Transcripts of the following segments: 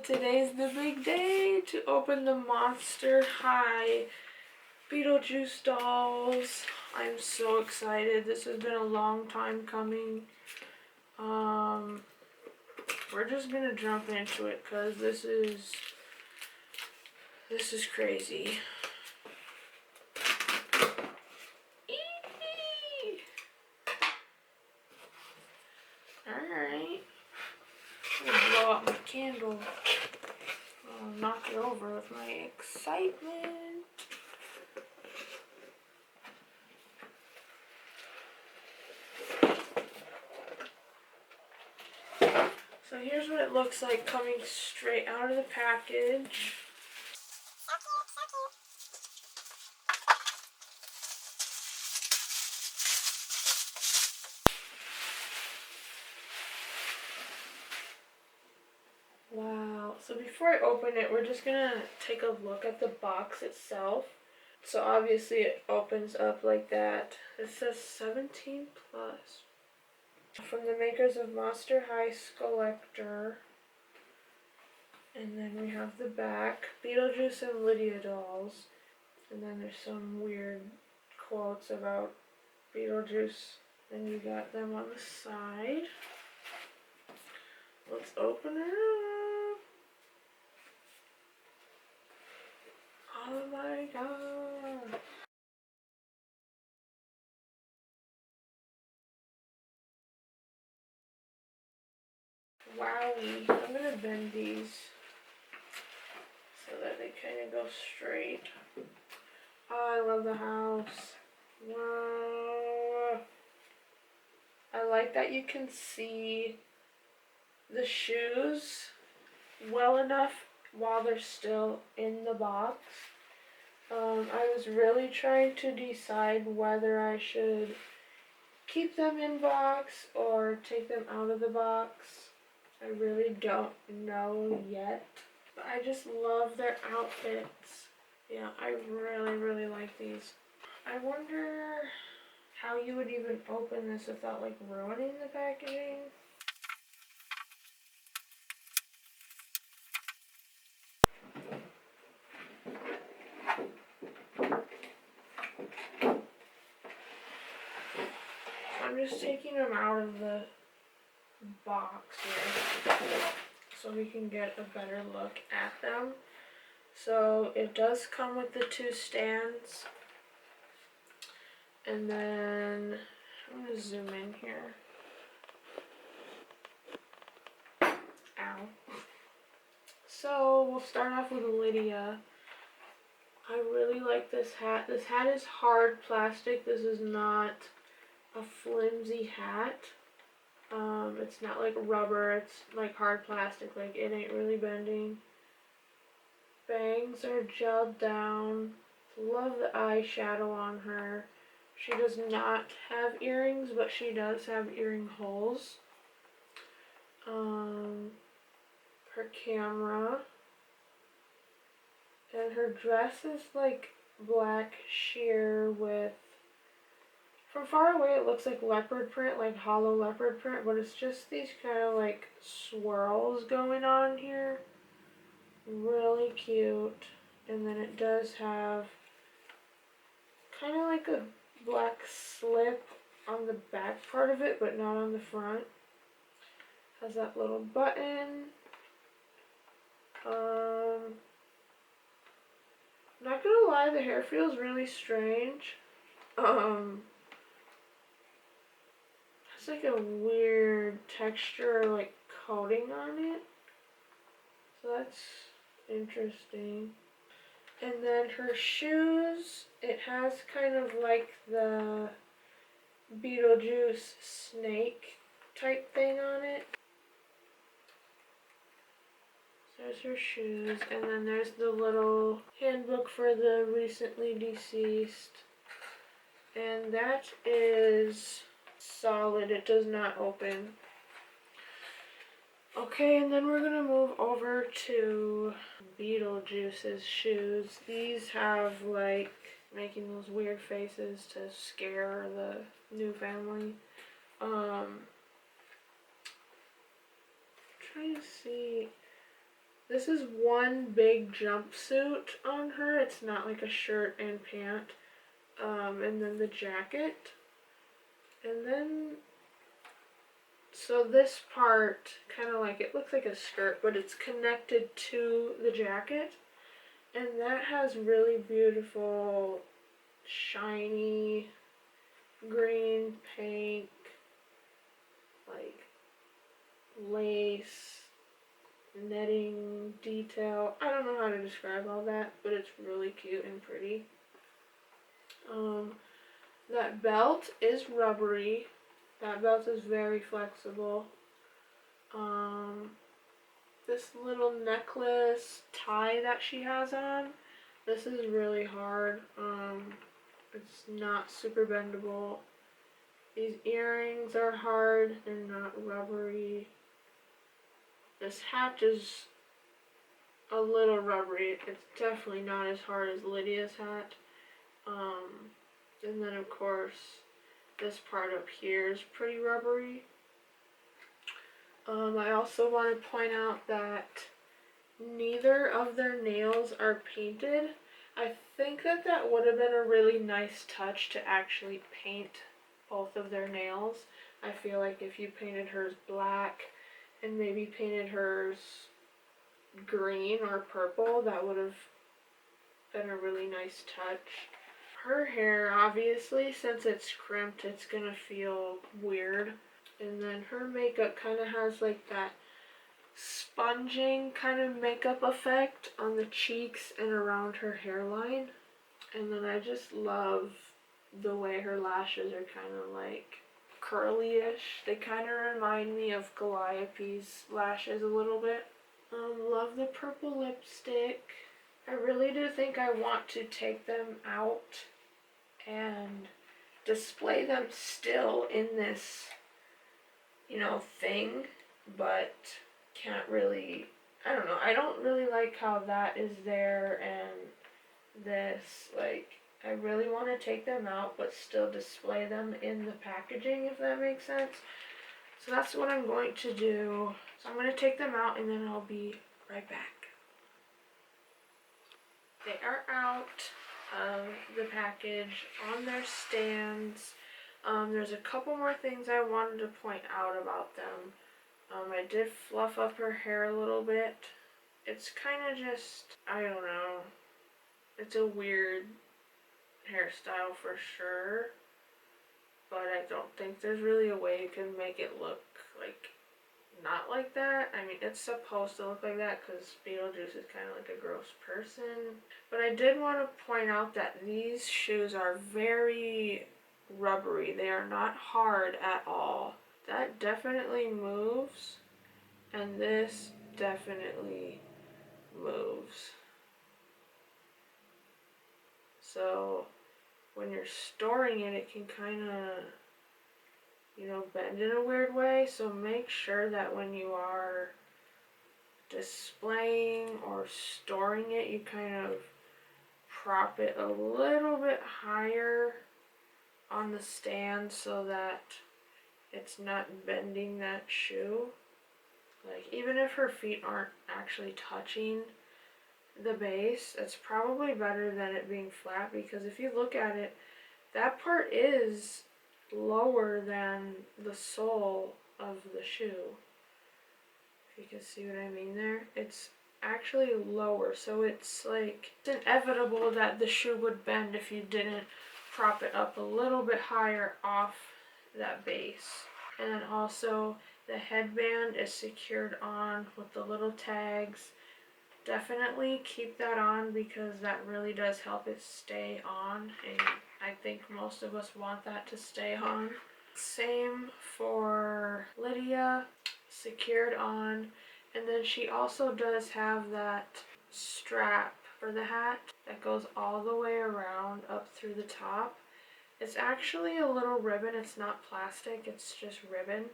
today's the big day to open the Monster High Beetlejuice dolls. I'm so excited. This has been a long time coming. We're just gonna jump into it because this is crazy. Alright. I'm gonna blow out my candle. I'll knock it over with my excitement. So here's what it looks like coming straight out of the package. Wow. So before I open it, we're just gonna take a look at the box itself. So obviously it opens up like that. It says 17 plus. From the makers of Monster High Skullector. And then we have the back, Beetlejuice and Lydia dolls. And then there's some weird quotes about Beetlejuice. Then you got them on the side. Let's open it up. Oh my god. Wowie. I'm gonna bend these so that they kind of go straight. Oh, I love the house. Wow. I like that you can see the shoes well enough while they're still in the box. I was really trying to decide whether I should keep them in box or take them out of the box. I really don't know yet. But I just love their outfits. Yeah, I really like these. I wonder how you would even open this without like ruining the packaging. I'm just taking them out of the box here so we can get a better look at them. So it does come with the two stands, and then I'm going to zoom in here. Ow. So we'll start off with Lydia. I really like this hat. This hat is hard plastic. This is not a flimsy hat. It's not like rubber, it's like hard plastic, like it ain't really bending. Bangs are gelled down. Love the eyeshadow on her. She does not have earrings, but she does have earring holes. Her camera. And her dress is like black sheer with, from far away it looks like leopard print, like hollow leopard print, but it's just these kind of like swirls going on here. Really cute. And then it does have kind of like a black slip on the back part of it, but not on the front. Has that little button. Not gonna lie, the hair feels really strange. It's like a weird texture, like coating on it. So that's interesting. And then her shoes, it has kind of like the Beetlejuice snake type thing on it. So there's her shoes, and then there's the little handbook for the recently deceased. And that is solid, it does not open. Okay, and then we're gonna move over to Beetlejuice's shoes. These have like making those weird faces to scare the new family. Trying to see. This is one big jumpsuit on her. It's not like a shirt and pant. And then the jacket. And then, so this part, kind of like, it looks like a skirt, but it's connected to the jacket. And that has really beautiful, shiny, green, pink, like, lace, netting detail. I don't know how to describe all that, but it's really cute and pretty. That belt is rubbery. That belt is very flexible. This little necklace tie that she has on, this is really hard. It's not super bendable. These earrings are hard, they're not rubbery. This hat is a little rubbery. It's definitely not as hard as Lydia's hat. And then of course, this part up here is pretty rubbery. I also want to point out that neither of their nails are painted. I think that that would have been a really nice touch to actually paint both of their nails. I feel like if you painted hers black and maybe painted hers green or purple, that would have been a really nice touch. Her hair, obviously, since it's crimped, it's gonna feel weird. And then her makeup kind of has like that sponging kind of makeup effect on the cheeks and around her hairline. And then I just love the way her lashes are kind of like curly-ish. They kind of remind me of Calliope's lashes a little bit. Love the purple lipstick. I really do think I want to take them out and display them still in this, thing, but can't really, I don't know, I don't really like how that is there and this, like, I really want to take them out but still display them in the packaging, if that makes sense. So that's what I'm going to do. So I'm going to take them out and then I'll be right back. They are out of the package on their stands. There's a couple more things I wanted to point out about them. I did fluff up her hair a little bit. It's kind of just, I don't know, it's a weird hairstyle for sure, but I don't think there's really a way you can make it look like not like that. I mean, it's supposed to look like that because Beetlejuice is kind of like a gross person. But I did want to point out that these shoes are very rubbery. They are not hard at all. That definitely moves, and this definitely moves. So when you're storing it, it can kind of, bend in a weird way. So make sure that when you are displaying or storing it, you kind of prop it a little bit higher on the stand so that it's not bending that shoe. Like, even if her feet aren't actually touching the base, it's probably better than it being flat, because if you look at it, that part is lower than the sole of the shoe. If you can see what I mean there, it's actually lower, so it's like, it's inevitable that the shoe would bend if you didn't prop it up a little bit higher off that base. And then also the headband is secured on with the little tags. Definitely keep that on because that really does help it stay on, and I think most of us want that to stay on. Same for Lydia, secured on, and then she also does have that strap for the hat that goes all the way around up through the top. It's actually a little ribbon, it's not plastic, it's just ribbon.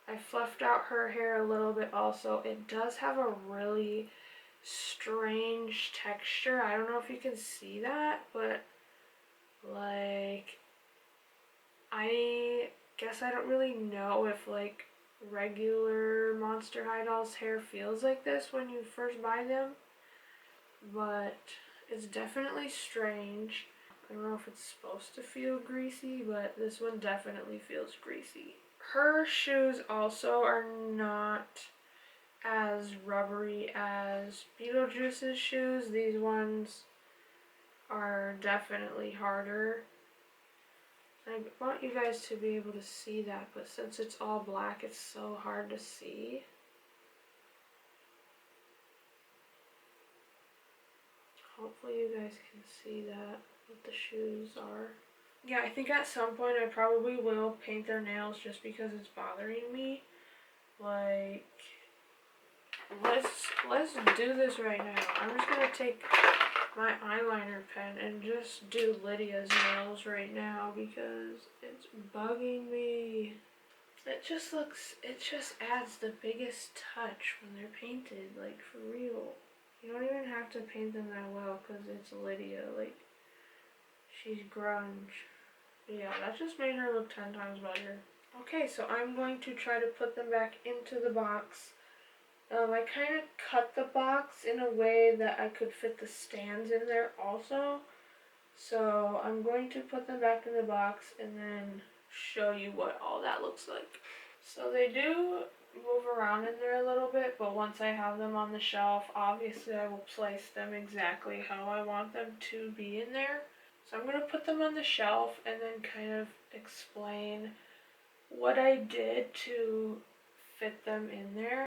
I fluffed out her hair a little bit also. It does have a really strange texture. I don't know if you can see that, but like, I guess I don't really know if like regular Monster High dolls hair feels like this when you first buy them, but it's definitely strange. I don't know if it's supposed to feel greasy, but this one definitely feels greasy. Her shoes also are not as rubbery as Beetlejuice's shoes. These ones are definitely harder. I want you guys to be able to see that, but since it's all black, it's so hard to see. Hopefully you guys can see that, what the shoes are. Yeah, I think at some point I probably will paint their nails just because it's bothering me. Like, let's do this right now. I'm just gonna take my eyeliner pen and just do Lydia's nails right now because it's bugging me. It just adds the biggest touch when they're painted, like for real. You don't even have to paint them that well because it's Lydia, like, she's grunge. Yeah, that just made her look 10 times better. Okay, so I'm going to try to put them back into the box. I kind of cut the box in a way that I could fit the stands in there also. So I'm going to put them back in the box and then show you what all that looks like. So they do move around in there a little bit, but once I have them on the shelf, obviously I will place them exactly how I want them to be in there. So I'm going to put them on the shelf and then kind of explain what I did to fit them in there.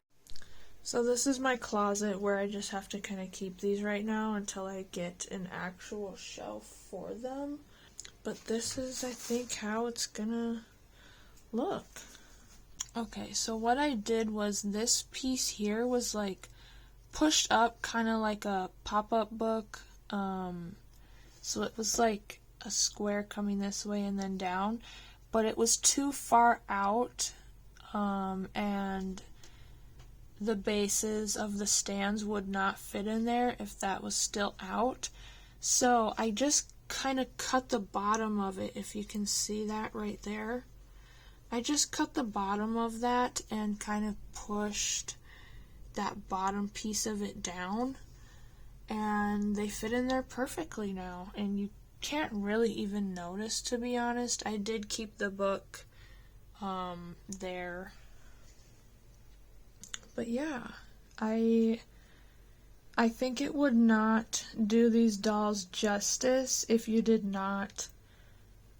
So this is my closet where I just have to kind of keep these right now until I get an actual shelf for them. But this is, I think, how it's gonna look. Okay, so what I did was this piece here was like pushed up kind of like a pop-up book. So it was like a square coming this way and then down, but it was too far out, and the bases of the stands would not fit in there if that was still out. So I just kind of cut the bottom of it, if you can see that right there. I just cut the bottom of that and kind of pushed that bottom piece of it down, and they fit in there perfectly now, and you can't really even notice, to be honest. I did keep the book there. But yeah, I think it would not do these dolls justice if you did not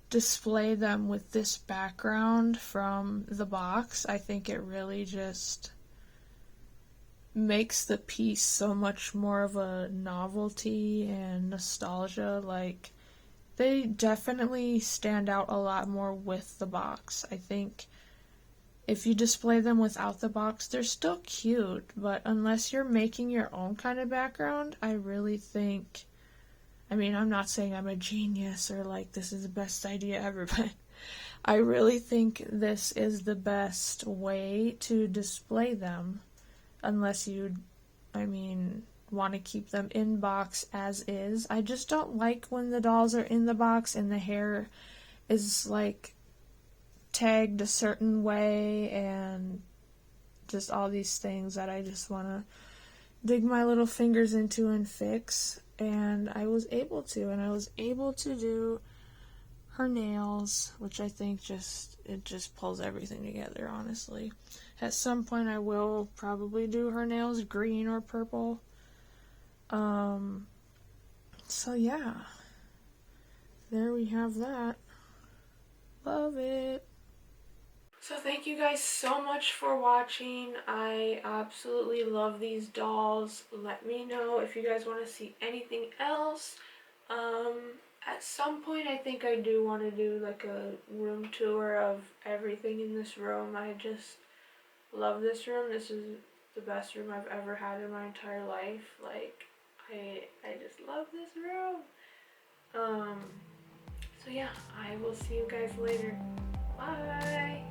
display them with this background from the box. I think it really just makes the piece so much more of a novelty and nostalgia. Like, they definitely stand out a lot more with the box. I think if you display them without the box, they're still cute, but unless you're making your own kind of background, I really think, I mean, I'm not saying I'm a genius or like this is the best idea ever, but I really think this is the best way to display them, unless you, want to keep them in box as is. I just don't like when the dolls are in the box and the hair is like tagged a certain way and just all these things that I just want to dig my little fingers into and fix. And I was able to, and I was able to do her nails, which I think it just pulls everything together, honestly. At some point I will probably do her nails green or purple. So yeah, there we have that. Love it. So thank you guys so much for watching. I absolutely love these dolls. Let me know if you guys want to see anything else. At some point I think I do want to do like a room tour of everything in this room. I just love this room. This is the best room I've ever had in my entire life. Like, I just love this room. So yeah, I will see you guys later. Bye!